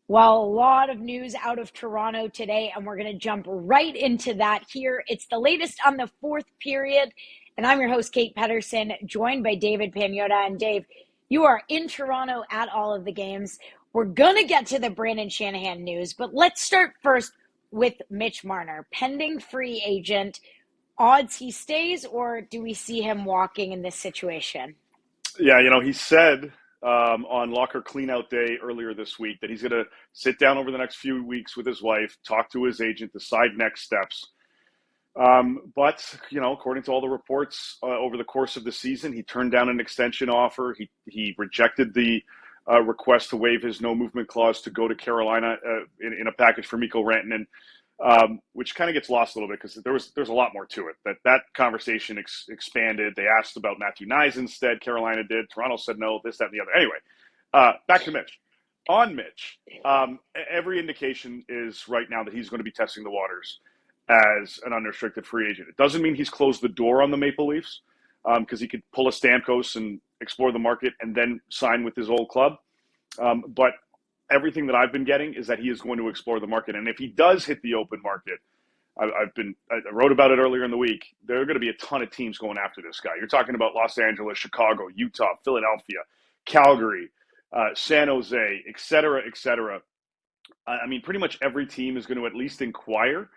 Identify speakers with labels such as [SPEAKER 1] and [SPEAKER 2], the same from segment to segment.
[SPEAKER 1] Well, a lot of news out of Toronto today, and we're going to jump right into that here. It's the latest on the fourth period, and I'm your host, Kate Pedersen, joined by David Pagnotta. And Dave, you are in Toronto at all of the games. We're going to get to the Brandon Shanahan news, but let's start first with Mitch Marner, pending free agent. Odds he stays, or do we see him walking in this situation?
[SPEAKER 2] Yeah, he said on locker cleanout day earlier this week that he's going to sit down over the next few weeks with his wife, talk to his agent, decide next steps. But according to all the reports over the course of the season, he turned down an extension offer. He rejected the request to waive his no movement clause to go to Carolina in a package for Mikko Rantanen, which kind of gets lost a little bit because there's a lot more to it. That conversation expanded. They asked about Matthew Nyes instead. Carolina did. Toronto said no. This, that, and the other. Anyway, back to Mitch. On Mitch, every indication is right now that he's going to be testing the waters as an unrestricted free agent. It doesn't mean he's closed the door on the Maple Leafs because he could pull a Stamkos and explore the market and then sign with his old club. But everything that I've been getting is that he is going to explore the market. And if he does hit the open market, I wrote about it earlier in the week, there are going to be a ton of teams going after this guy. You're talking about Los Angeles, Chicago, Utah, Philadelphia, Calgary, San Jose, et cetera, et cetera. I mean, pretty much every team is going to at least inquire.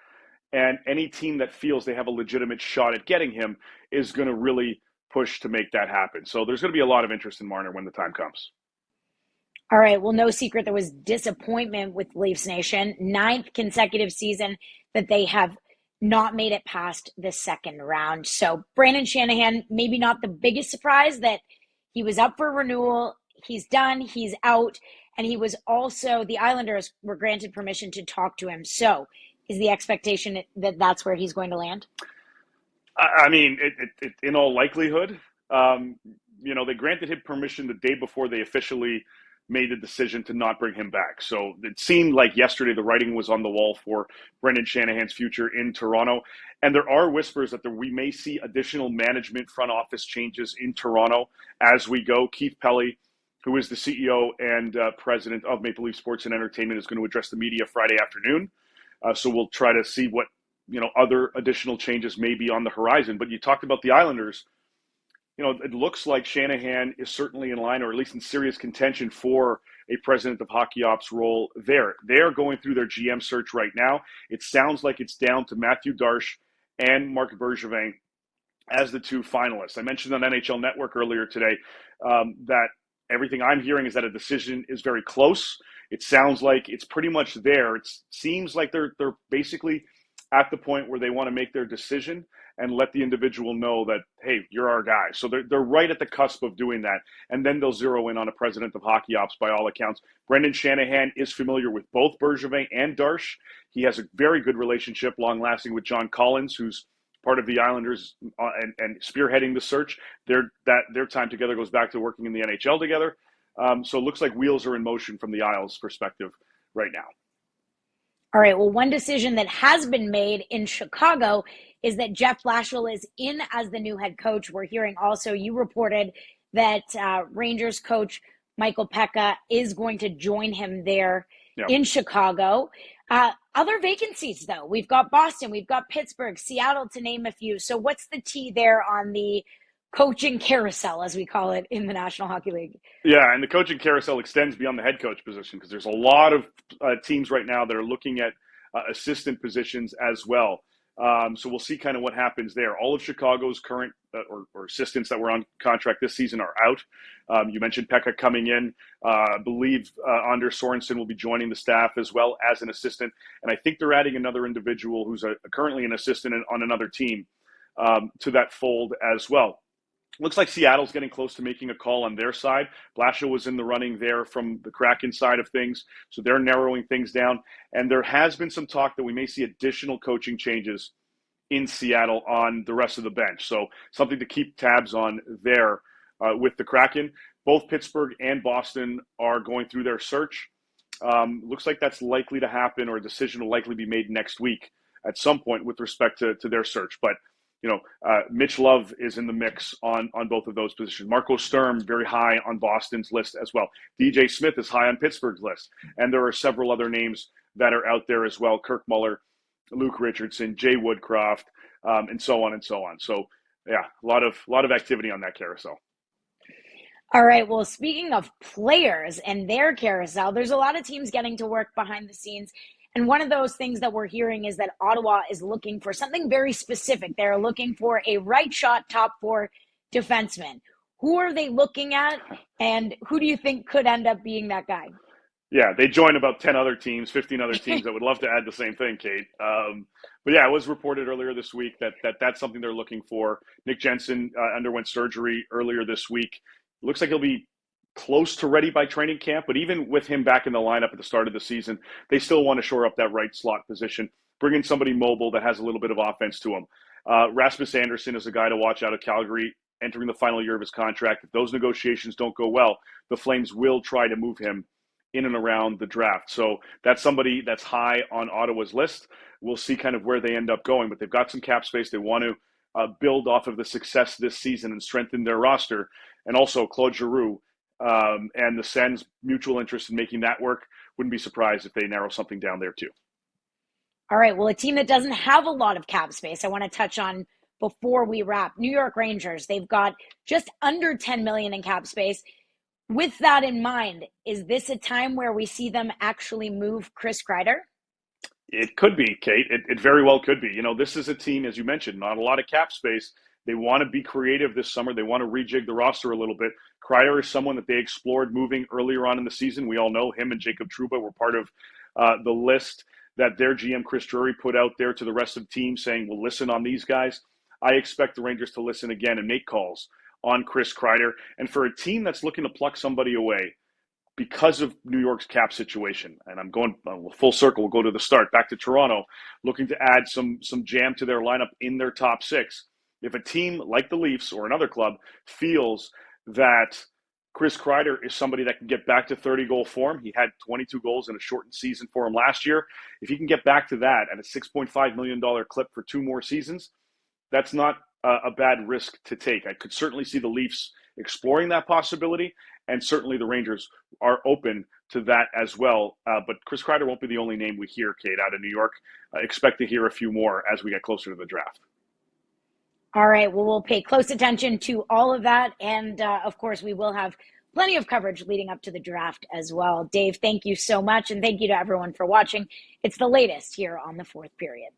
[SPEAKER 2] And any team that feels they have a legitimate shot at getting him is going to really push to make that happen. So there's going to be a lot of interest in Marner when the time comes.
[SPEAKER 1] All right. Well, no secret there was disappointment with Leafs Nation. Ninth consecutive season that they have not made it past the second round. So Brandon Shanahan, maybe not the biggest surprise that he was up for renewal. He's done. He's out. And he was also, the Islanders were granted permission to talk to him. So is the expectation that that's where he's going to land?
[SPEAKER 2] I mean, in all likelihood, they granted him permission the day before they officially made the decision to not bring him back. So it seemed like yesterday the writing was on the wall for Brendan Shanahan's future in Toronto. And there are whispers that we may see additional management front office changes in Toronto as we go. Keith Pelly, who is the CEO and president of Maple Leaf Sports and Entertainment, is going to address the media Friday afternoon. So we'll try to see what other additional changes may be on the horizon. But you talked about the Islanders. It looks like Shanahan is certainly in line, or at least in serious contention for a president of hockey ops role there. They're going through their GM search right now. It sounds like it's down to Matthew Darche and Marc Bergevin as the two finalists. I mentioned on NHL Network earlier today that everything I'm hearing is that a decision is very close. It sounds like it's pretty much there. It seems like they're basically at the point where they want to make their decision and let the individual know that, hey, you're our guy. So they're right at the cusp of doing that. And then they'll zero in on a president of hockey ops by all accounts. Brendan Shanahan is familiar with both Bergevin and Darche. He has a very good relationship, long-lasting, with John Collins, who's part of the Islanders and spearheading the search. Their time together goes back to working in the NHL together. So it looks like wheels are in motion from the Isles' perspective right now.
[SPEAKER 1] All right. Well, one decision that has been made in Chicago is that Jeff Blashill is in as the new head coach. We're hearing also, you reported that Rangers coach Michael Pekka is going to join him there
[SPEAKER 2] Yeah.
[SPEAKER 1] in Chicago. Other vacancies, though. We've got Boston, we've got Pittsburgh, Seattle, to name a few. So what's the tea there on the coaching carousel, as we call it in the National Hockey League?
[SPEAKER 2] Yeah, and the coaching carousel extends beyond the head coach position because there's a lot of teams right now that are looking at assistant positions as well. So we'll see kind of what happens there. All of Chicago's current or assistants that were on contract this season are out. You mentioned Pekka coming in. I believe Anders Sorensen will be joining the staff as well as an assistant. And I think they're adding another individual who's currently an assistant on another team to that fold as well. Looks like Seattle's getting close to making a call on their side. Blashill was in the running there from the Kraken side of things, so they're narrowing things down. And there has been some talk that we may see additional coaching changes in Seattle on the rest of the bench. So something to keep tabs on there with the Kraken. Both Pittsburgh and Boston are going through their search. Looks like that's likely to happen, or a decision will likely be made next week at some point with respect to their search. But Mitch Love is in the mix on both of those positions. Marco Sturm, very high on Boston's list as well. DJ Smith is high on Pittsburgh's list. And there are several other names that are out there as well. Kirk Muller, Luke Richardson, Jay Woodcroft, and so on and so on. So, yeah, a lot of activity on that carousel.
[SPEAKER 1] All right. Well, speaking of players and their carousel, there's a lot of teams getting to work behind the scenes. And one of those things that we're hearing is that Ottawa is looking for something very specific. They're looking for a right shot top four defenseman. Who are they looking at, and who do you think could end up being that guy?
[SPEAKER 2] Yeah, they joined about 10 other teams, 15 other teams that would love to add the same thing, Kate. But yeah, it was reported earlier this week that's something they're looking for. Nick Jensen underwent surgery earlier this week. Looks like he'll be close to ready by training camp, but even with him back in the lineup at the start of the season, they still want to shore up that right slot position, bring in somebody mobile that has a little bit of offense to him. Rasmus Anderson is a guy to watch out of Calgary, entering the final year of his contract. If those negotiations don't go well, the Flames will try to move him in and around the draft. So that's somebody that's high on Ottawa's list. We'll see kind of where they end up going, but they've got some cap space. They want to build off of the success this season and strengthen their roster. And also Claude Giroux and the Sens' mutual interest in making that work. Wouldn't be surprised if they narrow something down there too.
[SPEAKER 1] All right. Well, a team that doesn't have a lot of cap space, I want to touch on before we wrap. New York Rangers. They've got just under $10 million in cap space. With that in mind, is this a time where we see them actually move Chris Kreider?
[SPEAKER 2] It could be, Kate. It very well could be. This is a team, as you mentioned, not a lot of cap space. They want to be creative this summer. They want to rejig the roster a little bit. Kreider is someone that they explored moving earlier on in the season. We all know him and Jacob Trouba were part of the list that their GM, Chris Drury, put out there to the rest of the team saying, well, listen on these guys. I expect the Rangers to listen again and make calls on Chris Kreider. And for a team that's looking to pluck somebody away because of New York's cap situation, and I'm going full circle, we'll go to the start, back to Toronto, looking to add some jam to their lineup in their top six. If a team like the Leafs or another club feels that Chris Kreider is somebody that can get back to 30-goal form, he had 22 goals in a shortened season for him last year. If he can get back to that at a $6.5 million clip for 2 more seasons, that's not a bad risk to take. I could certainly see the Leafs exploring that possibility, and certainly the Rangers are open to that as well. But Chris Kreider won't be the only name we hear, Kate, out of New York. Expect to hear a few more as we get closer to the draft.
[SPEAKER 1] All right. Well, we'll pay close attention to all of that. And of course, we will have plenty of coverage leading up to the draft as well. Dave, thank you so much. And thank you to everyone for watching. It's the latest here on the fourth period.